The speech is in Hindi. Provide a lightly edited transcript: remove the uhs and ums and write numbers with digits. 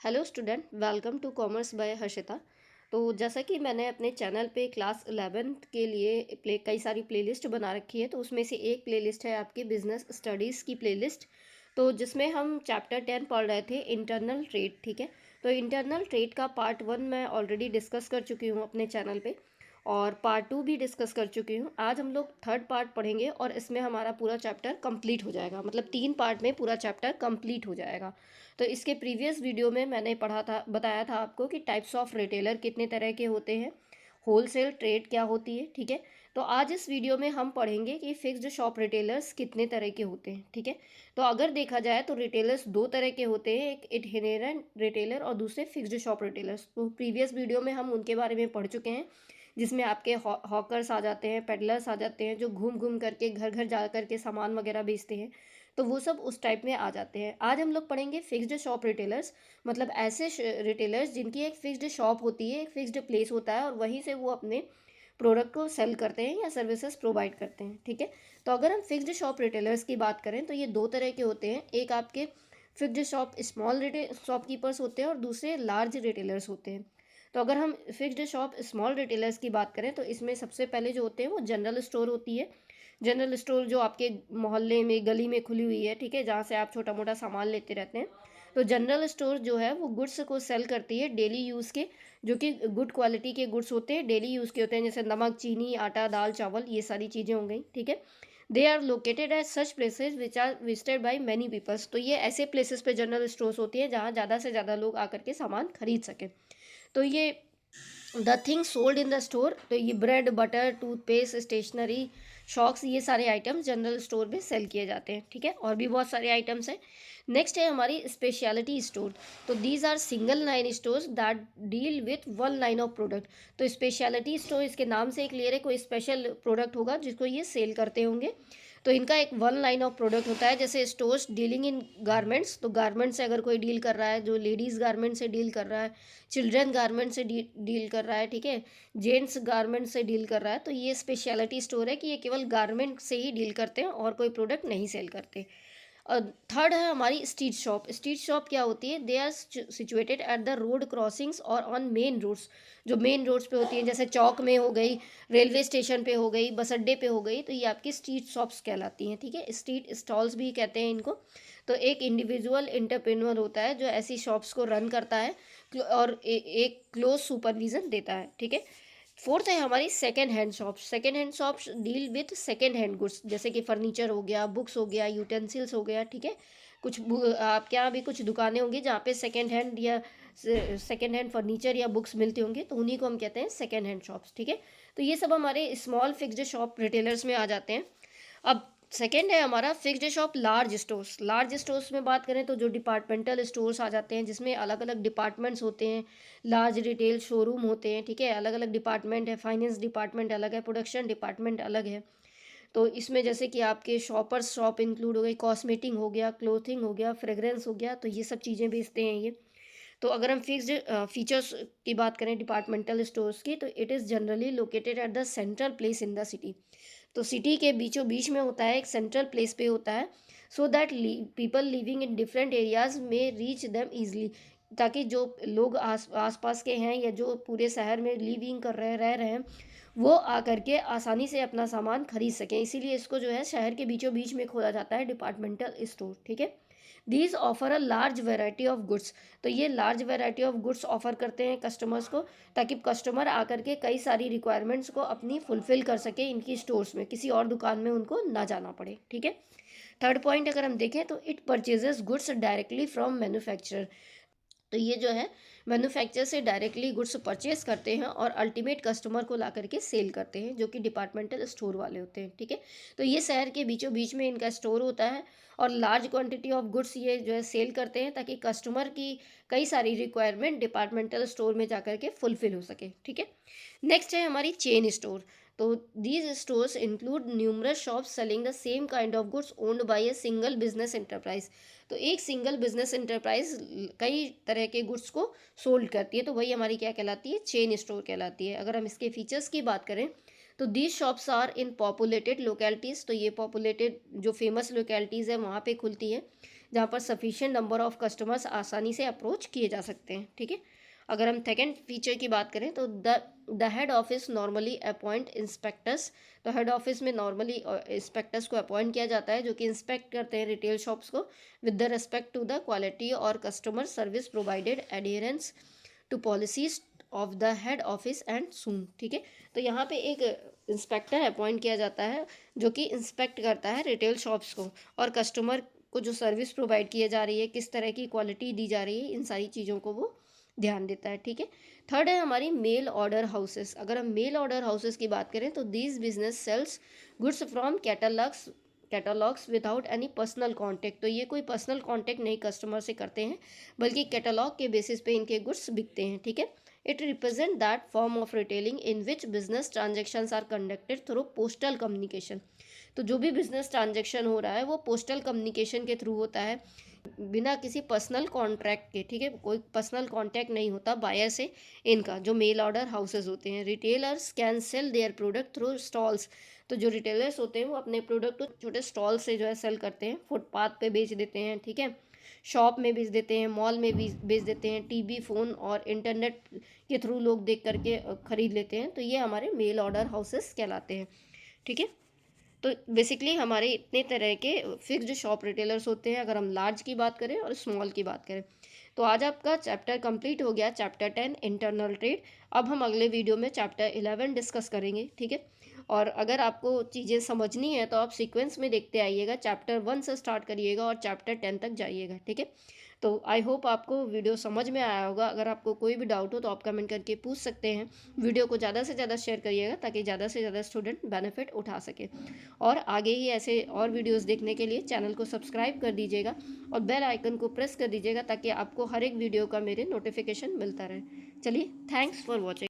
Hello student, welcome to commerce by Harshita. तो जैसा कि मैंने अपने चैनल पे क्लास 11th के लिए कई सारी प्लेलिस्ट बना रखी है। तो उसमें से एक प्लेलिस्ट है आपकी बिजनेस स्टडीज़ की प्लेलिस्ट। तो जिसमें हम चैप्टर 10 पढ़ रहे थे, इंटरनल ट्रेड। ठीक है, तो इंटरनल ट्रेड का पार्ट 1 मैं ऑलरेडी डिस्कस कर चुकी हूँ अपने चैनल पे, और पार्ट 2 भी डिस्कस कर चुकी हूँ। आज हम लोग थर्ड पार्ट पढ़ेंगे और इसमें हमारा पूरा चैप्टर कंप्लीट हो जाएगा। मतलब 3 पार्ट में पूरा चैप्टर कंप्लीट हो जाएगा। तो इसके प्रीवियस वीडियो में मैंने बताया था आपको कि टाइप्स ऑफ रिटेलर कितने तरह के होते हैं, होलसेल ट्रेड क्या होती है। ठीक है, तो आज इस वीडियो में हम पढ़ेंगे कि फिक्स्ड शॉप रिटेलर्स कितने तरह के होते हैं। ठीक है, तो अगर देखा जाए तो रिटेलर्स दो तरह के होते हैं, एक इटिनेरेंट रिटेलर और दूसरे फिक्स्ड शॉप रिटेलर्स। तो प्रीवियस वीडियो में हम उनके बारे में पढ़ चुके हैं, जिसमें आपके हॉकर्स आ जाते हैं, पेडलर्स आ जाते हैं, जो घूम घूम करके घर घर जा करके सामान वगैरह बेचते हैं। तो वो सब उस टाइप में आ जाते हैं। आज हम लोग पढ़ेंगे फिक्स्ड शॉप रिटेलर्स, मतलब ऐसे रिटेलर्स जिनकी एक फिक्स्ड शॉप होती है, एक फिक्स्ड प्लेस होता है, और वहीं से वो अपने प्रोडक्ट को सेल करते हैं या सर्विसेज प्रोवाइड करते हैं। ठीक है, तो अगर हम फिक्स्ड शॉप रिटेलर्स की बात करें तो ये दो तरह के होते हैं। एक आपके fixed shop small retail shopkeepers होते हैं और दूसरे लार्ज रिटेलर्स होते हैं। तो अगर हम फिक्स्ड शॉप स्मॉल रिटेलर्स की बात करें तो इसमें सबसे पहले जो होते हैं वो जनरल स्टोर होती है। जनरल स्टोर जो आपके मोहल्ले में, गली में खुली हुई है, ठीक है, जहाँ से आप छोटा मोटा सामान लेते रहते हैं। तो जनरल स्टोर जो है वो गुड्स को सेल करती है, डेली यूज़ के, जो कि गुड क्वालिटी के गुड्स होते हैं, डेली यूज़ के होते हैं, जैसे नमक, चीनी, आटा, दाल, चावल, ये सारी चीज़ें हो गई। ठीक है, they are located at such places which are visited by many peoples. तो ये ऐसे प्लेसेस पे जनरल स्टोर्स होती है जहाँ ज़्यादा से ज़्यादा लोग आकर के सामान खरीद सकें। तो ये the thing sold in the store, तो ये bread, butter, toothpaste, stationery, socks, ये सारे आइटम्स जनरल स्टोर में सेल किए जाते हैं। ठीक है, और भी बहुत सारे आइटम्स हैं। नेक्स्ट है हमारी स्पेशलिटी स्टोर। तो these are single line stores that deal with one line of product. तो स्पेशलिटी स्टोर इसके नाम से ही क्लियर है, कोई स्पेशल प्रोडक्ट होगा जिसको ये सेल करते होंगे। तो इनका एक वन लाइन ऑफ प्रोडक्ट होता है। जैसे स्टोर्स डीलिंग इन गारमेंट्स, तो गारमेंट्स से अगर कोई डील कर रहा है, जो लेडीज़ गारमेंट से डील कर रहा है, चिल्ड्रन गारमेंट से डील कर रहा है, ठीक है, जेंट्स गारमेंट से डील कर रहा है, तो ये स्पेशलिटी स्टोर है कि ये केवल गारमेंट से ही डील करते हैं और कोई प्रोडक्ट नहीं सेल करते। थर्ड है हमारी स्ट्रीट शॉप। स्ट्रीट शॉप क्या होती है? They are situated at the road crossings और ऑन मेन रोड्स। जो मेन रोड्स पे होती हैं, जैसे चौक में हो गई, रेलवे स्टेशन पे हो गई, बस अड्डे पे हो गई, तो ये आपकी स्ट्रीट शॉप्स कहलाती हैं। ठीक है, स्ट्रीट स्टॉल्स भी कहते हैं इनको। तो एक इंडिविजुअल एंटरप्रेन्योर होता है जो ऐसी शॉप्स को रन करता है और एक क्लोज सुपरविजन देता है। ठीक है, फोर्थ है हमारी second hand shops. Second hand shops deal with second hand goods, जैसे कि फर्नीचर हो गया, बुक्स हो गया, यूटेंसिल्स हो गया। ठीक है, आपके यहाँ भी कुछ दुकानें होंगी जहाँ पे सेकेंड हैंड या सेकेंड हैंड फर्नीचर या बुक्स मिलते होंगे, तो उन्हीं को हम कहते हैं सेकेंड हैंड शॉप्स। ठीक है, तो ये सब हमारे स्मॉल फिक्स्ड शॉप रिटेलर्स में आ जाते हैं। अब सेकेंड है हमारा fixed shop large stores. Large stores में बात करें तो जो डिपार्टमेंटल स्टोर्स आ जाते हैं, जिसमें अलग अलग डिपार्टमेंट्स होते हैं, लार्ज रिटेल शोरूम होते हैं। ठीक है, अलग अलग डिपार्टमेंट है, फाइनेंस डिपार्टमेंट अलग है, प्रोडक्शन डिपार्टमेंट अलग है। तो इसमें जैसे कि आपके शॉपर्स शॉप इंक्लूड हो गई, कॉस्मेटिक हो गया, क्लोथिंग हो गया, फ्रेग्रेंस हो गया, तो ये सब चीज़ें बेचते हैं ये। तो अगर हम फिक्स्ड फीचर्स की बात करें डिपार्टमेंटल स्टोर्स की, तो it is generally located at the central place in the city. तो सिटी के बीचों बीच में होता है, एक सेंट्रल प्लेस पे होता है, so that people living in different areas में रीच देम ईजिली। ताकि जो लोग आस पास के हैं या जो पूरे शहर में लिविंग कर रहे हैं, वो आकर के आसानी से अपना सामान खरीद सकें। इसीलिए इसको जो है शहर के बीचों बीच में खोला जाता है डिपार्टमेंटल स्टोर। ठीक है, these offer a large variety of goods. तो ये large variety of goods offer करते हैं कस्टमर्स को, ताकि कस्टमर आकर के कई सारी रिक्वायरमेंट्स को अपनी फुलफिल कर सके इनकी स्टोर्स में, किसी और दुकान में उनको ना जाना पड़े। ठीक है, थर्ड पॉइंट अगर हम देखें तो it purchases goods directly from manufacturer. तो ये जो है मैन्युफैक्चर से डायरेक्टली गुड्स परचेज करते हैं और अल्टीमेट कस्टमर को ला करके सेल करते हैं, जो कि डिपार्टमेंटल स्टोर वाले होते हैं। ठीक है, तो ये शहर के बीचों बीच में इनका स्टोर होता है और लार्ज क्वांटिटी ऑफ गुड्स ये जो है सेल करते हैं, ताकि कस्टमर की कई सारी रिक्वायरमेंट डिपार्टमेंटल स्टोर में जा करके फुलफिल हो सके। ठीक है, नेक्स्ट है हमारी चेन स्टोर। तो these stores include numerous shops selling the same kind of goods owned by a single business enterprise. तो एक सिंगल बिजनेस एंटरप्राइज कई तरह के गुड्स को सोल्ड करती है, तो वही हमारी क्या कहलाती है? चेन स्टोर कहलाती है। अगर हम इसके फीचर्स की बात करें तो these shops are in populated localities. तो ये पॉपुलेटेड जो फेमस लोकेलिटीज़ है वहाँ पे खुलती है, जहाँ पर सफिशिएंट नंबर ऑफ कस्टमर्स आसानी से अप्रोच किए जा सकते हैं। ठीक है, अगर हम सेकेंड फीचर की बात करें तो the head office normally appoint inspectors. तो हेड ऑफिस में नॉर्मली इंस्पेक्टर्स को अपॉइंट किया जाता है जो कि इंस्पेक्ट करते हैं रिटेल शॉप्स को with the respect to the quality और customer service provided, adherence to policies of the head office and so on. ठीक है, तो यहाँ पे एक इंस्पेक्टर अपॉइंट किया जाता है जो कि इंस्पेक्ट करता है रिटेल शॉप्स को और कस्टमर को जो सर्विस प्रोवाइड की जा रही है, किस तरह की क्वालिटी दी जा रही है, इन सारी चीज़ों को वो ध्यान देता है। ठीक है, थर्ड है हमारी मेल ऑर्डर हाउसेस। अगर हम मेल ऑर्डर हाउसेस की बात करें तो these business sells goods from catalogues without any personal contact. तो ये कोई पर्सनल कांटेक्ट नहीं कस्टमर से करते हैं, बल्कि कैटलॉग के बेसिस पे इनके गुड्स बिकते हैं। ठीक है, it represent that form of retailing in which business transactions are conducted through postal communication. तो जो भी बिजनेस ट्रांजेक्शन हो रहा है वो पोस्टल कम्युनिकेशन के थ्रू होता है, बिना किसी पर्सनल कॉन्ट्रैक्ट के। ठीक है, कोई पर्सनल कॉन्टैक्ट नहीं होता बायर से इनका, जो मेल ऑर्डर हाउसेज होते हैं। Retailers can sell their product through stalls. तो जो रिटेलर्स होते हैं वो अपने प्रोडक्ट छोटे स्टॉल से जो है सेल करते हैं, फुटपाथ पे बेच देते हैं। ठीक है, शॉप में बेच देते हैं, मॉल में भी बेच देते हैं, टीवी फ़ोन और इंटरनेट के थ्रू लोग देख करके ख़रीद लेते हैं। तो ये हमारे मेल ऑर्डर हाउसेस कहलाते हैं। ठीक है, तो बेसिकली हमारे इतने तरह के फिक्स्ड शॉप रिटेलर्स होते हैं, अगर हम लार्ज की बात करें और स्मॉल की बात करें। तो आज आपका चैप्टर कंप्लीट हो गया, चैप्टर 10 इंटरनल ट्रेड। अब हम अगले वीडियो में चैप्टर 11 डिस्कस करेंगे। ठीक है, और अगर आपको चीज़ें समझनी है तो आप सीक्वेंस में देखते आइएगा, चैप्टर 1 से स्टार्ट करिएगा और चैप्टर 10 तक जाइएगा। ठीक है, तो आई होप आपको वीडियो समझ में आया होगा। अगर आपको कोई भी डाउट हो तो आप कमेंट करके पूछ सकते हैं। वीडियो को ज़्यादा से ज़्यादा शेयर करिएगा ताकि ज़्यादा से ज़्यादा स्टूडेंट बेनिफिट उठा सके। और आगे ही ऐसे और वीडियोस देखने के लिए चैनल को सब्सक्राइब कर दीजिएगा और बेल आइकन को प्रेस कर दीजिएगा ताकि आपको हर एक वीडियो का मेरे नोटिफिकेशन मिलता रहे। चलिए, थैंक्स फॉर वॉचिंग।